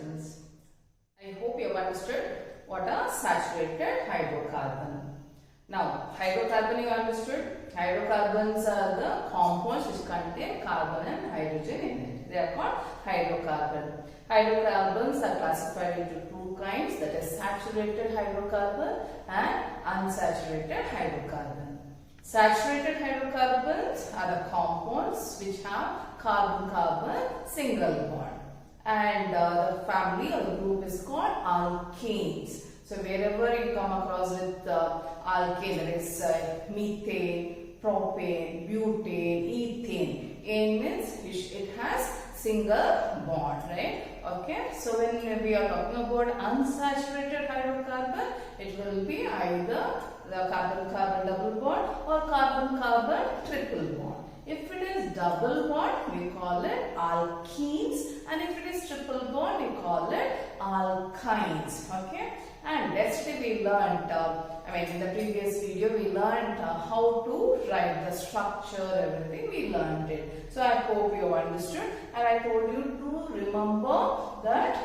students. I hope you have understood what are saturated hydrocarbon. Now, hydrocarbon you understood. Hydrocarbons are the compounds which contain carbon and hydrogen in it. They are called hydrocarbon. Hydrocarbons are classified into two kinds, that is saturated hydrocarbon and unsaturated hydrocarbon. Saturated hydrocarbons are the compounds which have carbon-carbon single bond. And the family or the group is called alkanes. So wherever you come across with alkane, that is methane, propane, butane, ethane. Ane means it has single bond, right? Okay. So when we are talking about unsaturated hydrocarbon, it will be either the carbon-carbon double bond or carbon-carbon triple bond. If it is double bond, we call it alkenes, and if it is triple bond, we call it alkynes. Okay. And yesterday we learnt, in the previous video we learnt how to write the structure, everything we learnt it. So I hope you understood, and I told you to remember that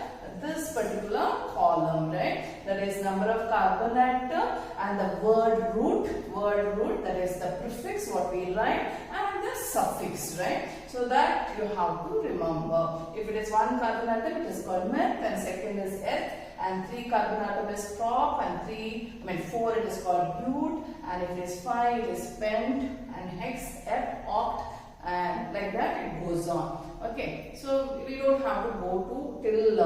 this particular column, right, that is number of carbon atom and the word root, that is the prefix what we write, and the suffix, right. So that you have to remember. If it is one carbon atom, it is called meth, and second is eth, and 3 carbon atom is prop, and 4 it is called but, and if it is 5 it is pent, and hex, ep, oct, and like that it goes on. Okay, so we don't have to go to till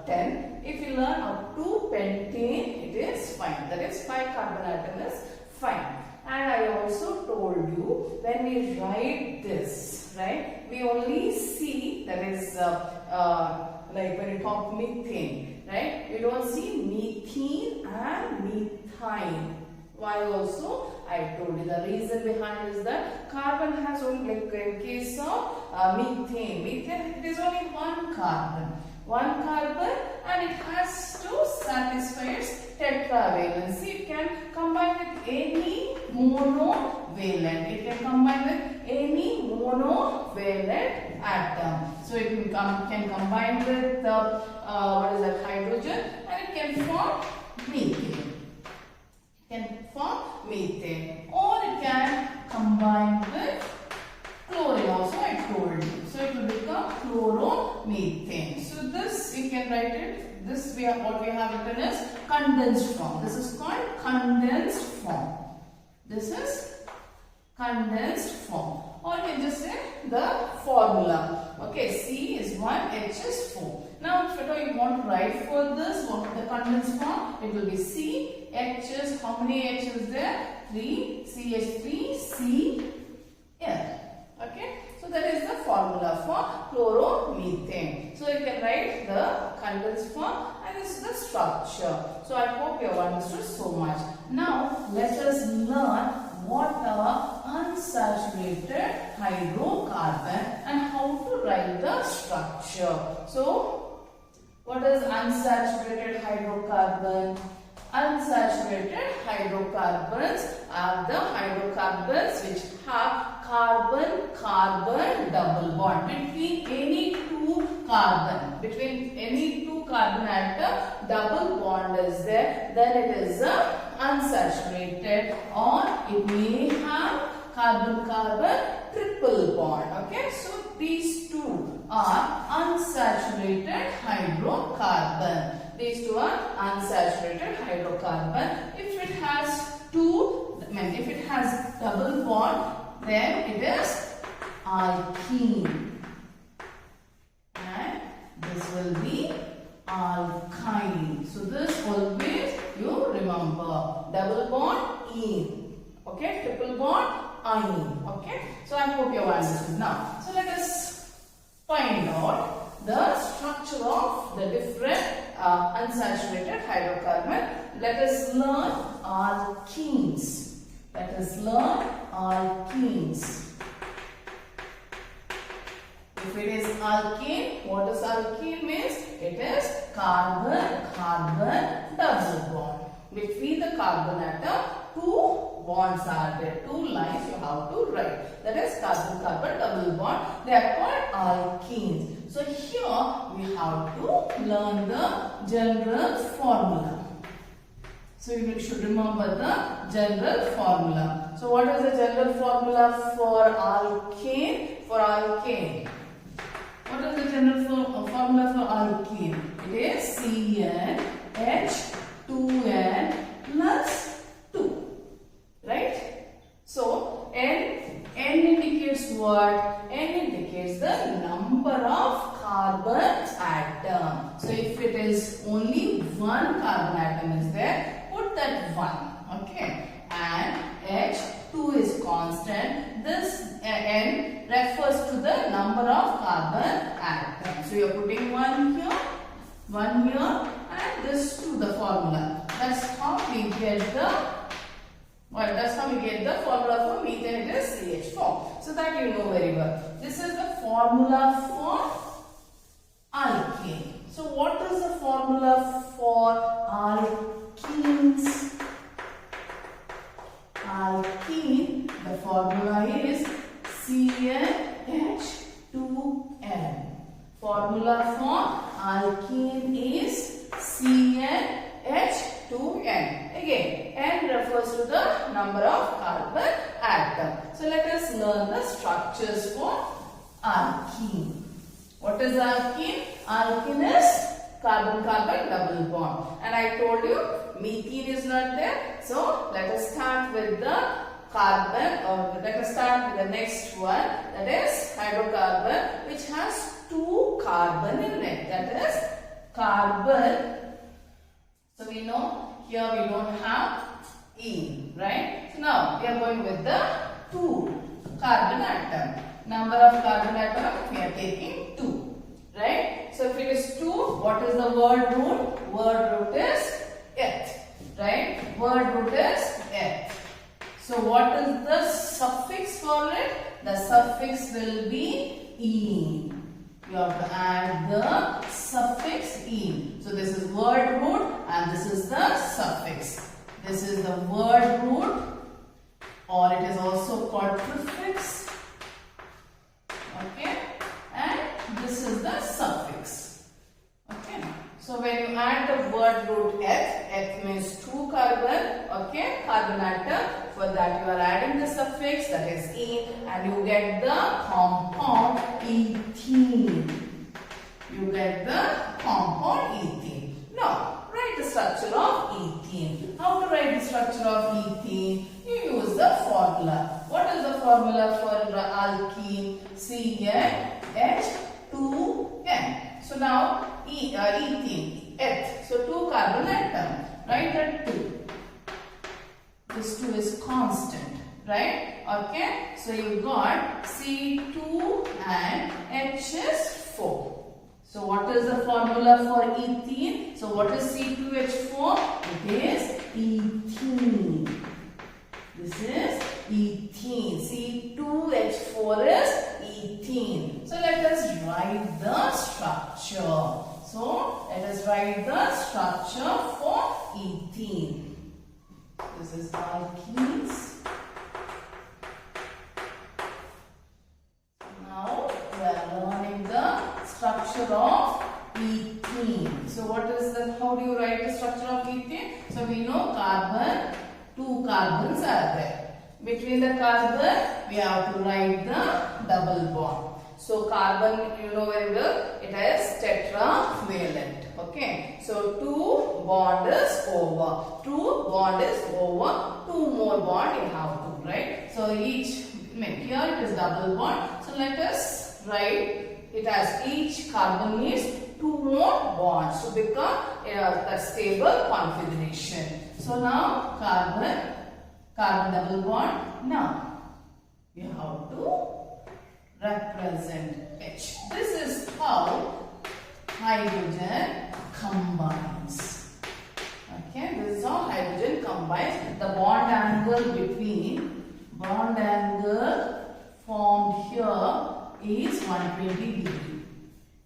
10. If you learn up to pentane, it is fine. That is 5 carbon atom is fine. And I also told you, when we write this, right, we only see, that is like when you talk methane, right, you don't see methane and methine. Why also? I told you the reason behind is that carbon has only, like in case of methane, it is only one carbon, and it has to satisfy its tetravalency. It can combine with any monovalent. It can combine with any monovalent atom. So it can combine with hydrogen, and it can form methane. Or it can combine with chlorine also, I told you. So it will become chloromethane. So this we can write it. This what we have written is condensed form. This is called condensed form. This is condensed form. Or you can just say the formula. Okay, C is 1, H is 4. Now, if you want to write for this, what the condensed form, it will be C, H is, how many H is there? 3, CH3, C, L. Okay, so that is the formula for chloromethane. So you can write the condensed form, and this is the structure. So I hope you have understood so much. Now, let us learn what are unsaturated hydrocarbon and how to write the structure. So, what is unsaturated hydrocarbon? Unsaturated hydrocarbons are the hydrocarbons which have carbon-carbon double bond between any two carbon. Between any two carbon atom, double bond is there. Then it is unsaturated, or it may have carbon-carbon triple bond. Okay, so these two are unsaturated hydrocarbon. These two are unsaturated hydrocarbon. If it has if it has double bond, then it is alkene, and this will be alkyne. So this always you remember. Double bond, ene. Okay, triple bond, ine. Okay, so I hope you have understood now. So let us find out the structure of the different unsaturated hydrocarbon. Let us learn alkenes. Let us learn alkenes. If it is alkene, what does alkene means? It is carbon-carbon double bond. Between the carbon atom, 2 bonds are there, 2 lines you have to write. That is carbon-carbon double bond. They are called alkenes. So here we have to learn the general formula. So you should remember the general formula. So what is the general formula for alkane? For alkane, what is the general formula for alkane? It is CnH2n plus 2. Right? So N indicates what? N indicates the number of carbon atom. So if it is only one carbon atom is there, put that 1. Okay. And H2 is constant. This N refers to the number of carbon atoms. So you are putting 1 here, 1 here, and this to the formula. That's how we get the formula for methane. It is CH4. So that you know very well. This is the formula for alkane. So what is the formula for alkenes? Alkene, the formula is CnH2n. Formula for alkene is CnH2n. Again, N refers to the number of carbon atom. So let us learn the structures for alkene. What is alkene? Alkene is carbon-carbon double bond. And I told you methane is not there. So let us start with the carbon, or let us start with the next one, that is hydrocarbon, which has 2 carbon in it. That is carbon. So we know here we don't have ene, right? So now we are going with the 2 carbon atom. Number of carbon atom we are taking 2, right? So if it is 2, what is the word root? Word root is eth, right? Word root is eth. So what is the suffix for it? The suffix will be ene. You have to add the suffix ene. So this is word root and this is the suffix. This is the word root, or it is also called prefix. Okay, and this is the suffix. Okay, so when you add the word root eth means 2 carbon, okay, carbon atom. For that you are adding the suffix, that is ene, and you get the compound ethene. You get the compound ethene. Now write the structure of ethene. How to write the structure of ethene? You use the formula. What is the formula for alkene? CnH2n. So now ethene, eth. So 2 carbon atom. Write that 2. This 2 is constant, right? Okay. So you got C2 and H is 4. So what is the formula for ethene? So what is C2H4? It is ethene. This is ethene. C2H4 is ethene. So let us write the structure. So let us write the structure for ethene. This is alkenes. Now we are learning the structure of ethene. So what is the, how do you write the structure of ethene? So we know carbon, 2 carbons are there. Between the carbon we have to write the double bond. So carbon, you know very well, it has tetravalent. Okay, so 2 bond is over, 2 bond is over, 2 more bond you have to, right? So each, here it is double bond. So let us write it as each carbon needs 2 more bonds to become a stable configuration. So now carbon double bond. Now you have to represent H. This is how hydrogen combines. Okay, this is how hydrogen combines. The bond angle formed here is 120 degree.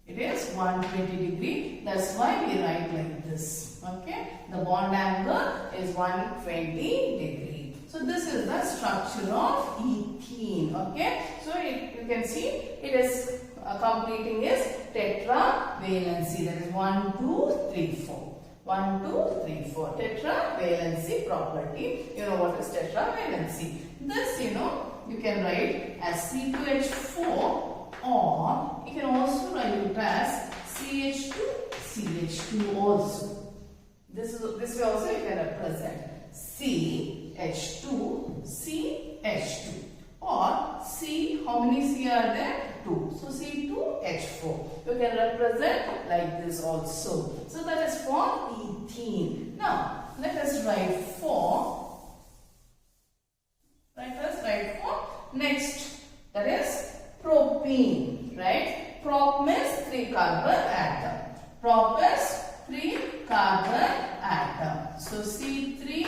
It is 120 degree. That's why we write like this. Okay, the bond angle is 120 degree. So this is the structure of ethene. Okay, so you can see it is completing is tetravalency. That is 1, 2, 3, 4. 1, 2, 3, 4. Tetravalency property. You know what is tetravalency. This, you can write as C2H4, or you can also write it as CH2, CH2 also. This way also you can represent CH2, CH2. Or C, how many C are there? 2. So C2H4. You can represent like this also. So that is for ethene. Now let us write for next. That is propene. Right? Prop means 3 carbon atom. Prop is 3 carbon atom. So C3.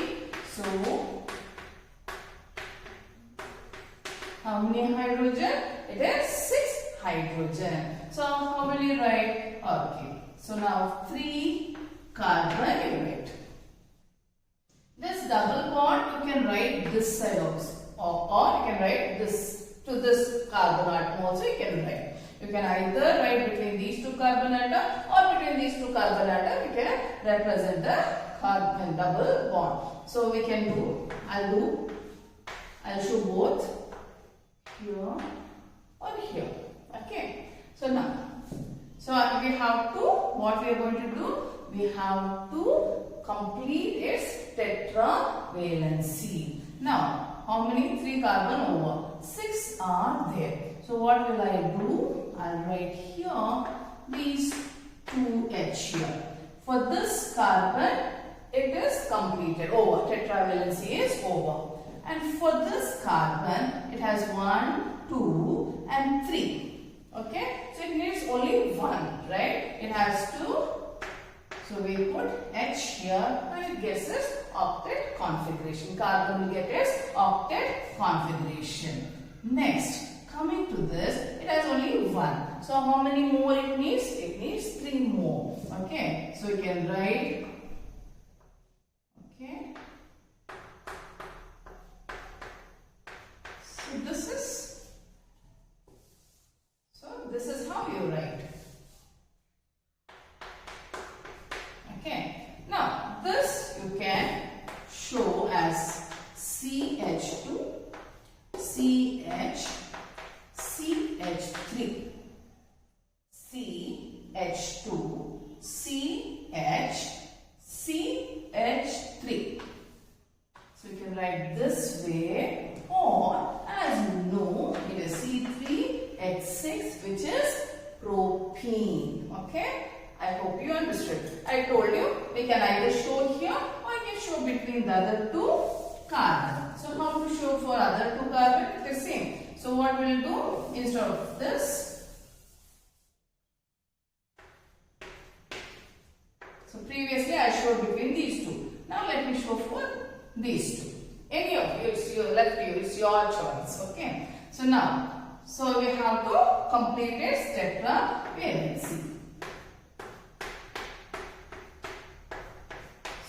So how many hydrogen? It is 6 hydrogen. So how will you write? Okay. So now 3 carbon unit. This double bond you can write this side also, or you can write this to this carbon atom also you can write. You can either write between these 2 carbon atom or between these 2 carbon atom you can represent the carbon double bond. So we can do, I'll show both here or here. Okay. So now, we have to, what we are going to do? We have to complete its tetravalency. Now, how many 3 carbon over? 6 are there. So what will I do? I'll write here these 2H here. For this carbon, it is completed, over. Tetravalency is over. And for this carbon, it has 1, 2 and 3. Okay. So it needs only 1, right? It has 2. So we put H here and it gets its octet configuration. Carbon will get its octet configuration. Next, coming to this, it has only 1. So how many more it needs? It needs 3 more. Okay. So you can write, okay. This is how you write. Okay. Now this you can show as CH2, CH, CH3, CH2, CH, CH3. So you can write this way, or as you know, it is C3H6, which is propane. Okay. I hope you understood. I told you we can either show here or you can show between the other 2 carbon. So how to show for other 2 carbon? It is same. So what we'll do, instead of this, so previously I showed between these 2. Now let me show for these 2. Any of you, it's your left view, it's your choice. Okay. So now, so we have to complete its tetravalency.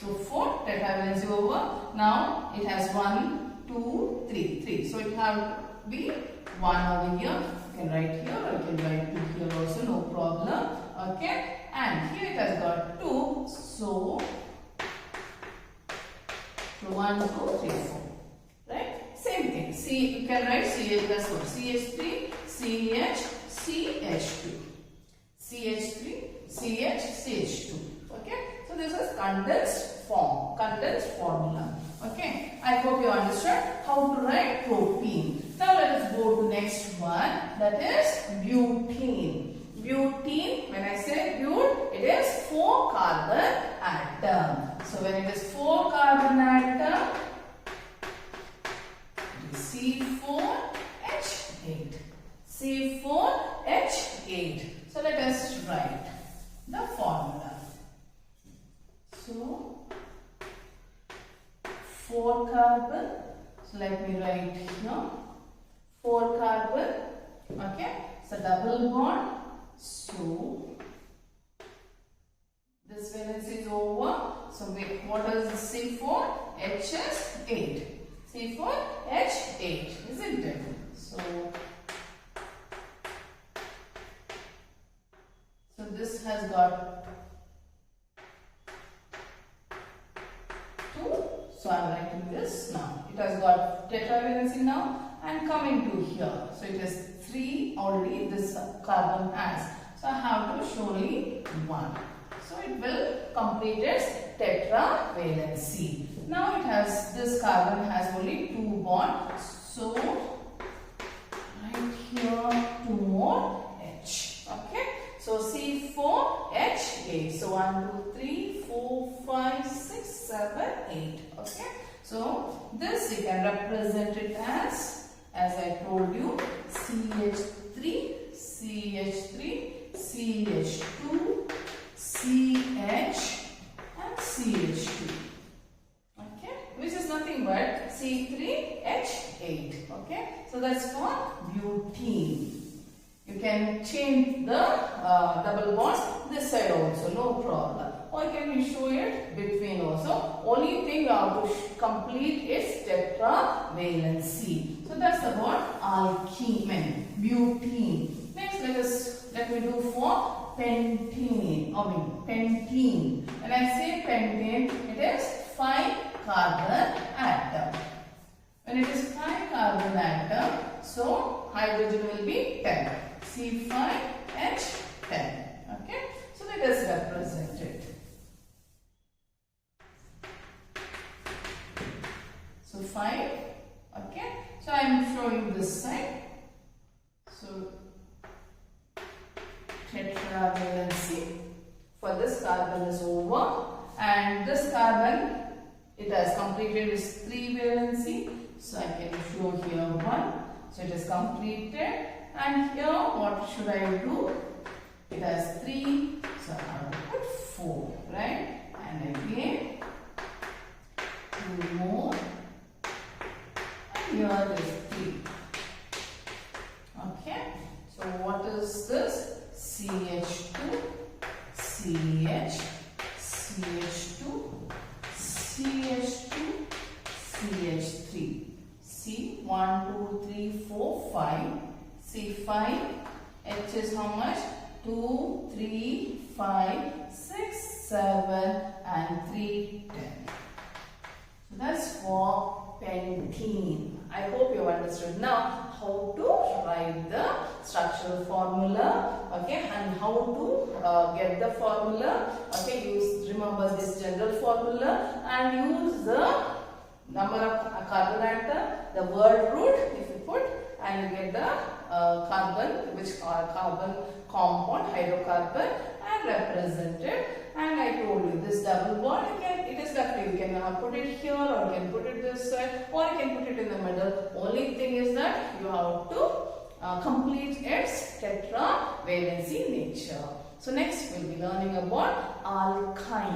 So 4 tetravalency over. Now it has 1, 2, 3, 3. So it have to be 1 over here. You can write here or you can write 2 here also, no problem. Okay. And here it has got 2. So 1, 2, 3, 4. Right? Same thing. See, you can write CH plus 4. CH3, CH, CH2. CH3, CH, CH2. Okay? So this is condensed form, condensed formula. Okay? I hope you understood how to write propene. Now let us go to next one, that is butane. Butene, when I say but, it is 4 carbon atom. So when it is 4 carbon atom, it is C4H8. C4H8. So let us write the formula. So 4 carbon. So let me write here 4 carbon. Okay. So double bond. So this valence is over. So what is the C4? H is 8. C4H8, isn't it? So So I am writing this now. It has got tetravalency now and coming to here. So it is 3 already this carbon has. So I have to show only 1. So it will complete its tetravalency. Now it has, this carbon has only 2 bonds. So right here 2 more H. Okay. So C4H8. So 1, 2, 3, 4, 5, 6, 7, 8. Okay. So this you can represent it as I told you, CH3, CH3, CH2, CH and CH2. Okay, which is nothing but C3H8. Okay, so that's for butene. You can change the double bond this side also, no problem. Or you can show it between also. Only thing you have to complete its tetravalency. So that's about alkene, butene. Next, let me do for pentene. Pentene. When I say pentene, it is 5 carbon atom. When it is 5 carbon atom, so hydrogen will be 10. C5H10. Okay, so let us represent it. So 5. Okay, so I am showing this side. So tetravalency for this carbon is over, and this carbon, it has completed its 3 valency. So I can show here 1. So it is completed. And here what should I do? It has 3. So I have to put 4. Right? And again 2 more. And here it is 3. Okay. So what is this? CH2, CH, CH2, CH2, CH3. C 1, 2, 3, 4, 5. C5. H is how much? 2, 3, 5, 6, 7 and 3, 10. So that's for pentene. I hope you understood now how to write the structural formula, okay, and how to get the formula. Okay, remember this general formula and use the number of carbon atom, the word root if you put, and you get the carbon, which are carbon compound, hydrocarbon, and represent it. And I told you this double bond, it is left. You can put it here, or you can put it this side, or you can put it in the middle. Only thing is that you have to complete its tetravalency nature. So next we'll be learning about alkyne.